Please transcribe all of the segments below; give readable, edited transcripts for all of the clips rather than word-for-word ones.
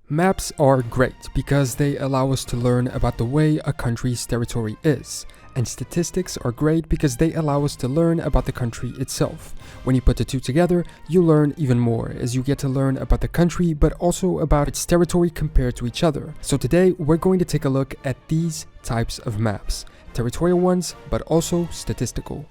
Maps are great because they allow us to learn about the way a country's territory is, and statistics are great because they allow us to learn about the country itself. When you put the two together, you learn even more, as you get to learn about the country but also about its territory compared to each other. So today we're going to take a look at these types of maps, territorial ones but also statistical.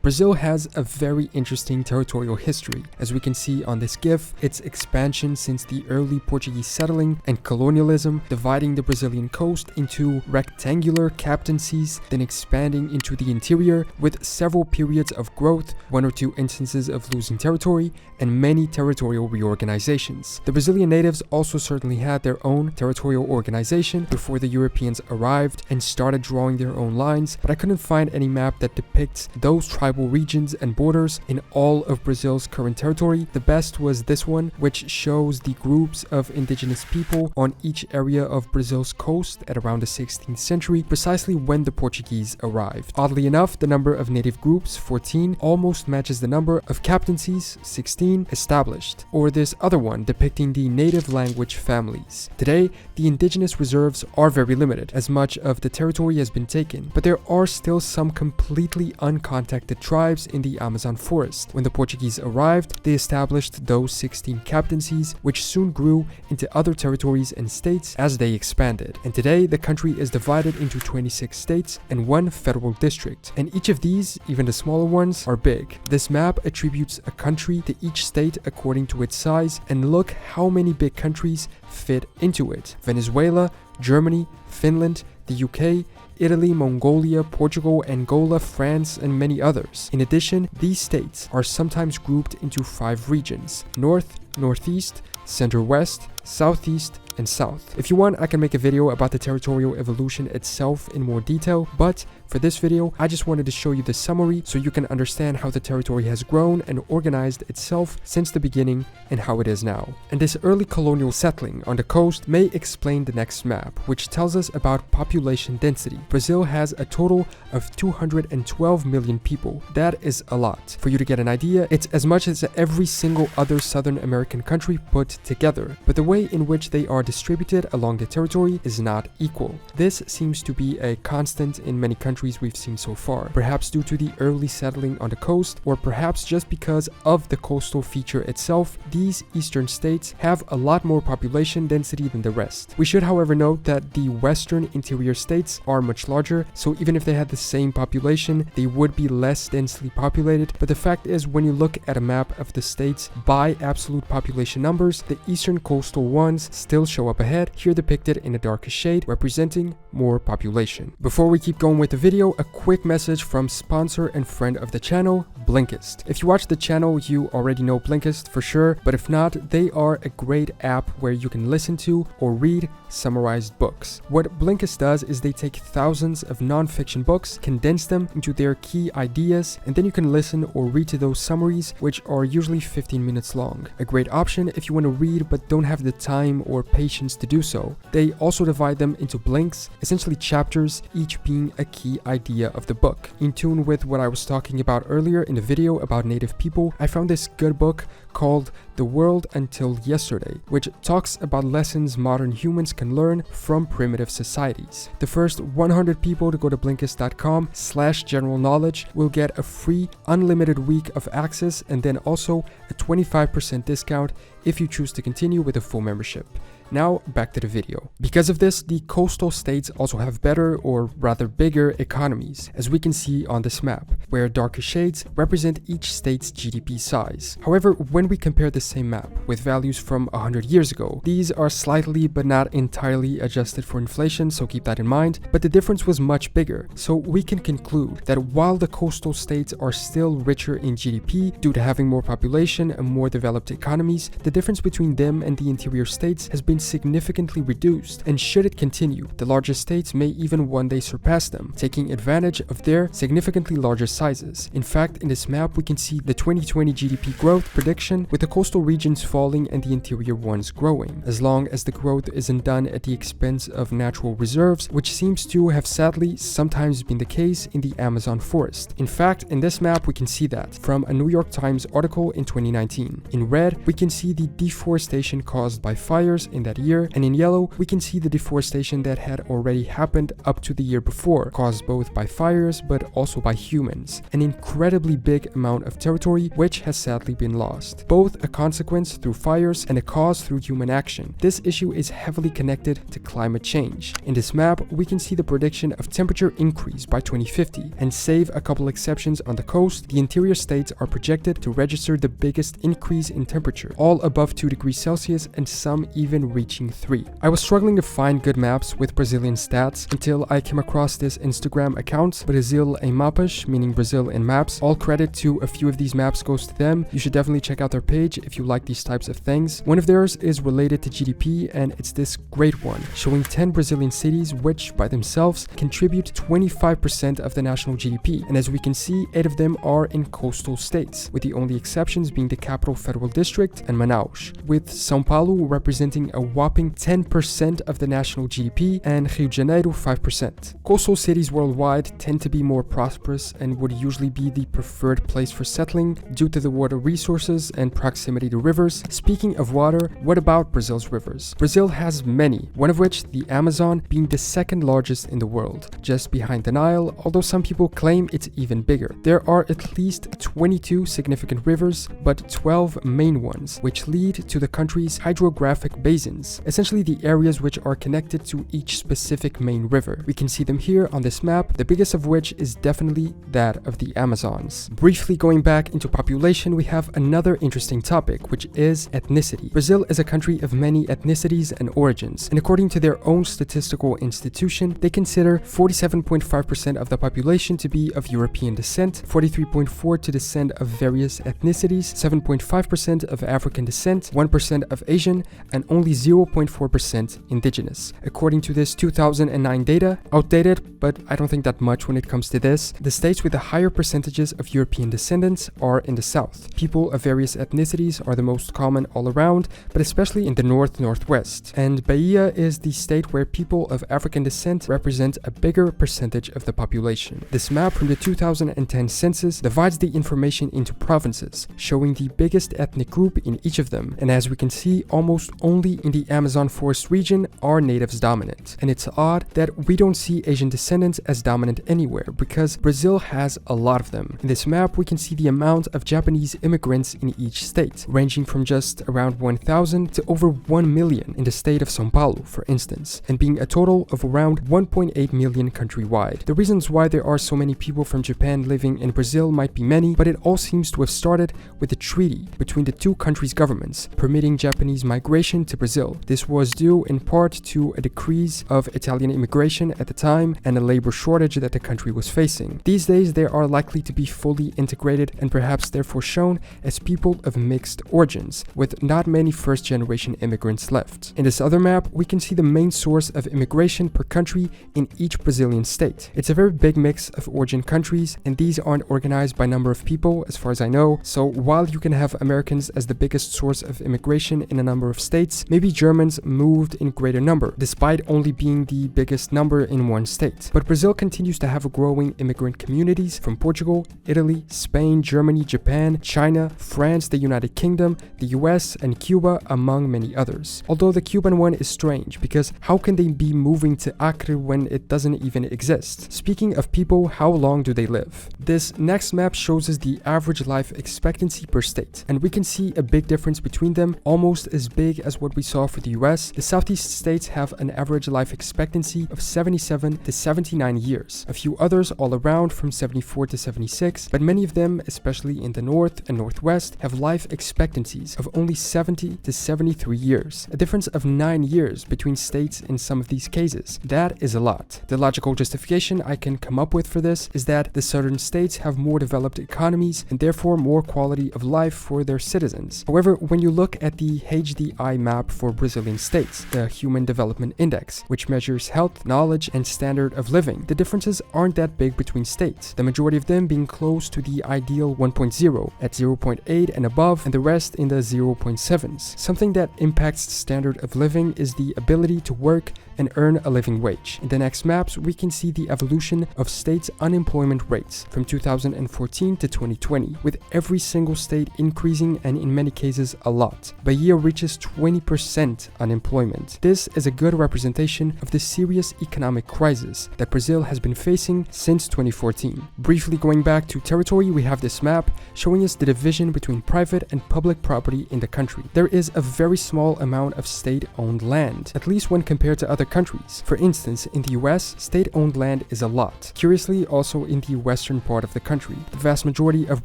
Brazil has a very interesting territorial history. As we can see on this GIF, its expansion since the early Portuguese settling and colonialism, dividing the Brazilian coast into rectangular captaincies, then expanding into the interior with several periods of growth, one or two instances of losing territory, and many territorial reorganizations. The Brazilian natives also certainly had their own territorial organization before the Europeans arrived and started drawing their own lines, but I couldn't find any map that depicts those tribal regions and borders in all of Brazil's current territory. The best was this one, which shows the groups of indigenous people on each area of Brazil's coast at around the 16th century, precisely when the Portuguese arrived. Oddly enough, the number of native groups, 14, almost matches the number of captaincies, 16, established, or this other one depicting the native language families. Today, the indigenous reserves are very limited, as much of the territory has been taken, but there are still some completely uncontacted tribes in the Amazon forest. When the Portuguese arrived, they established those 16 captaincies, which soon grew into other territories and states as they expanded. And today, the country is divided into 26 states and one federal district. And each of these, even the smaller ones, are big. This map attributes a country to each state according to its size, and look how many big countries fit into it. Venezuela, Germany, Finland, the UK, Italy, Mongolia, Portugal, Angola, France, and many others. In addition, these states are sometimes grouped into 5 regions: North, Northeast, Center-West, Southeast, and South. If you want, I can make a video about the territorial evolution itself in more detail, but for this video, I just wanted to show you the summary so you can understand how the territory has grown and organized itself since the beginning and how it is now. And this early colonial settling on the coast may explain the next map, which tells us about population density. Brazil has a total of 212 million people. That is a lot. For you to get an idea, it's as much as every single other Southern American country put together, but the way in which they are distributed along the territory is not equal. This seems to be a constant in many countries we've seen so far, perhaps due to the early settling on the coast, or perhaps just because of the coastal feature itself. These eastern states have a lot more population density than the rest. We should, however, note that the western interior states are much larger, so even if they had the same population, they would be less densely populated. But the fact is, when you look at a map of the states by absolute population numbers, the eastern coastal ones still show up ahead, here depicted in a darker shade, representing more population. Before we keep going with the video, a quick message from sponsor and friend of the channel, Blinkist. If you watch the channel, you already know Blinkist for sure, but if not, they are a great app where you can listen to or read summarized books. What Blinkist does is they take thousands of non-fiction books, condense them into their key ideas, and then you can listen or read to those summaries, which are usually 15 minutes long. A great option if you want to read but don't have the time or patience to do so. They also divide them into blinks, essentially chapters, each being a key idea of the book. In tune with what I was talking about earlier in the video about native people, I found this good book called The World Until Yesterday, which talks about lessons modern humans can learn from primitive societies. The first 100 people to go to Blinkist.com/general knowledge will get a free unlimited week of access, and then also a 25% discount if you choose to continue with a full membership. Now, back to the video. Because of this, the coastal states also have better, or rather bigger, economies, as we can see on this map, where darker shades represent each state's GDP size. However, when we compare the same map with values from 100 years ago, these are slightly but not entirely adjusted for inflation, so keep that in mind, but the difference was much bigger. So we can conclude that while the coastal states are still richer in GDP due to having more population and more developed economies, the difference between them and the interior states has been significantly reduced, and should it continue, the largest states may even one day surpass them, taking advantage of their significantly larger sizes. In fact, in this map we can see the 2020 GDP growth prediction, with the coastal regions falling and the interior ones growing, as long as the growth isn't done at the expense of natural reserves, which seems to have sadly sometimes been the case in the Amazon forest. In fact, in this map we can see that from a New York Times article in 2019. In red, we can see the deforestation caused by fires in that year, and in yellow we can see the deforestation that had already happened up to the year before, caused both by fires but also by humans. An incredibly big amount of territory which has sadly been lost, both a consequence through fires and a cause through human action. This issue is heavily connected to climate change. In this map we can see the prediction of temperature increase by 2050, and save a couple exceptions on the coast, the interior states are projected to register the biggest increase in temperature, all above 2 degrees Celsius and some even reaching 3. I was struggling to find good maps with Brazilian stats until I came across this Instagram account, Brasil em Mapas, meaning Brazil in maps. All credit to a few of these maps goes to them. You should definitely check out their page if you like these types of things. One of theirs is related to GDP, and it's this great one, showing 10 Brazilian cities which by themselves contribute 25% of the national GDP, and as we can see, 8 of them are in coastal states, with the only exceptions being the Capital Federal District and Manaus, with São Paulo representing a whopping 10% of the national GDP and Rio de Janeiro 5%. Coastal cities worldwide tend to be more prosperous and would usually be the preferred place for settling due to the water resources and proximity to rivers. Speaking of water, what about Brazil's rivers? Brazil has many, one of which, the Amazon, being the second largest in the world, just behind the Nile, although some people claim it's even bigger. There are at least 22 significant rivers, but 12 main ones, which lead to the country's hydrographic basins, essentially the areas which are connected to each specific main river. We can see them here on this map, the biggest of which is definitely that of the Amazons. Briefly going back into population, we have another interesting topic, which is ethnicity. Brazil is a country of many ethnicities and origins, and according to their own statistical institution, they consider 47.5% of the population to be of European descent, 43.4% to descend of various ethnicities, 7.5% of African descent, 1% of Asian, and only 0.4% indigenous. According to this 2009 data, outdated, but I don't think that much when it comes to this, the states with the higher percentages of European descendants are in the south. People of various ethnicities are the most common all around, but especially in the northwest. And Bahia is the state where people of African descent represent a bigger percentage of the population. This map from the 2010 census divides the information into provinces, showing the biggest ethnic group in each of them. And as we can see, almost only in the Amazon forest region are natives dominant. And it's odd that we don't see Asian descendants as dominant anywhere, because Brazil has a lot of them. In this map, we can see the amount of Japanese immigrants in each state, ranging from just around 1,000 to over 1 million in the state of São Paulo, for instance, and being a total of around 1.8 million countrywide. The reasons why there are so many people from Japan living in Brazil might be many, but it all seems to have started with a treaty between the two countries' governments permitting Japanese migration to Brazil. This was due in part to a decrease of Italian immigration at the time and a labor shortage that the country was facing. These days they are likely to be fully integrated and perhaps therefore shown as people of mixed origins, with not many first-generation immigrants left. In this other map, we can see the main source of immigration per country in each Brazilian state. It's a very big mix of origin countries, and these aren't organized by number of people as far as I know, so while you can have Americans as the biggest source of immigration in a number of states, maybe Germans moved in greater number, despite only being the biggest number in one state. But Brazil continues to have growing immigrant communities from Portugal, Italy, Spain, Germany, Japan, China, France, the United Kingdom, the US, and Cuba, among many others. Although the Cuban one is strange, because how can they be moving to Acre when it doesn't even exist? Speaking of people, how long do they live? This next map shows us the average life expectancy per state, and we can see a big difference between them, almost as big as what we saw for the US. The southeast states have an average life expectancy of 77 to 79 years, a few others all around from 74 to 76, but many of them, especially in the north and northwest, have life expectancies of only 70 to 73 years, a difference of 9 years between states in some of these cases. That is a lot. The logical justification I can come up with for this is that the southern states have more developed economies and therefore more quality of life for their citizens. However, when you look at the HDI map for Brazilian states, the Human Development Index, which measures health, knowledge, and standard of living, the differences aren't that big between states, the majority of them being close to the ideal 1.0 at 0.8 and above, and the rest in the 0.7s. Something that impacts standard of living is the ability to work and earn a living wage. In the next maps, we can see the evolution of states' unemployment rates from 2014 to 2020, with every single state increasing and in many cases is a lot. Bahia reaches 20% unemployment. This is a good representation of the serious economic crisis that Brazil has been facing since 2014. Briefly going back to territory, we have this map showing us the division between private and public property in the country. There is a very small amount of state-owned land, at least when compared to other countries. For instance, in the US, state-owned land is a lot. Curiously, also in the western part of the country. The vast majority of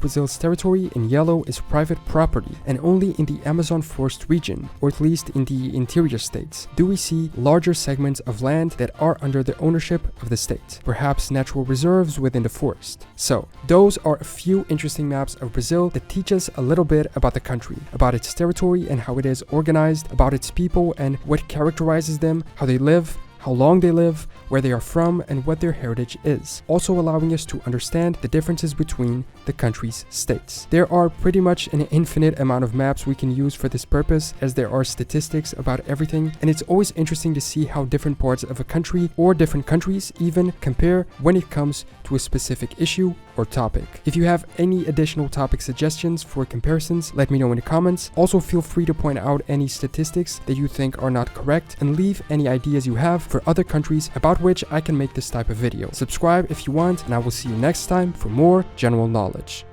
Brazil's territory in yellow is private property, and only in the Amazon forest region, or at least in the interior states, do we see larger segments of land that are under the ownership of the state, perhaps natural reserves within the forest. So, those are a few interesting maps of Brazil that teach us a little bit about the country, about its territory and how it is organized, about its people and what characterizes them, how they live, how long they live, where they are from, and what their heritage is, also allowing us to understand the differences between the country's states. There are pretty much an infinite amount of maps we can use for this purpose, as there are statistics about everything, and it's always interesting to see how different parts of a country, or different countries even, compare when it comes to a specific issue or topic. If you have any additional topic suggestions for comparisons, let me know in the comments. Also, feel free to point out any statistics that you think are not correct, and leave any ideas you have for other countries about which I can make this type of video. Subscribe if you want, and I will see you next time for more general knowledge.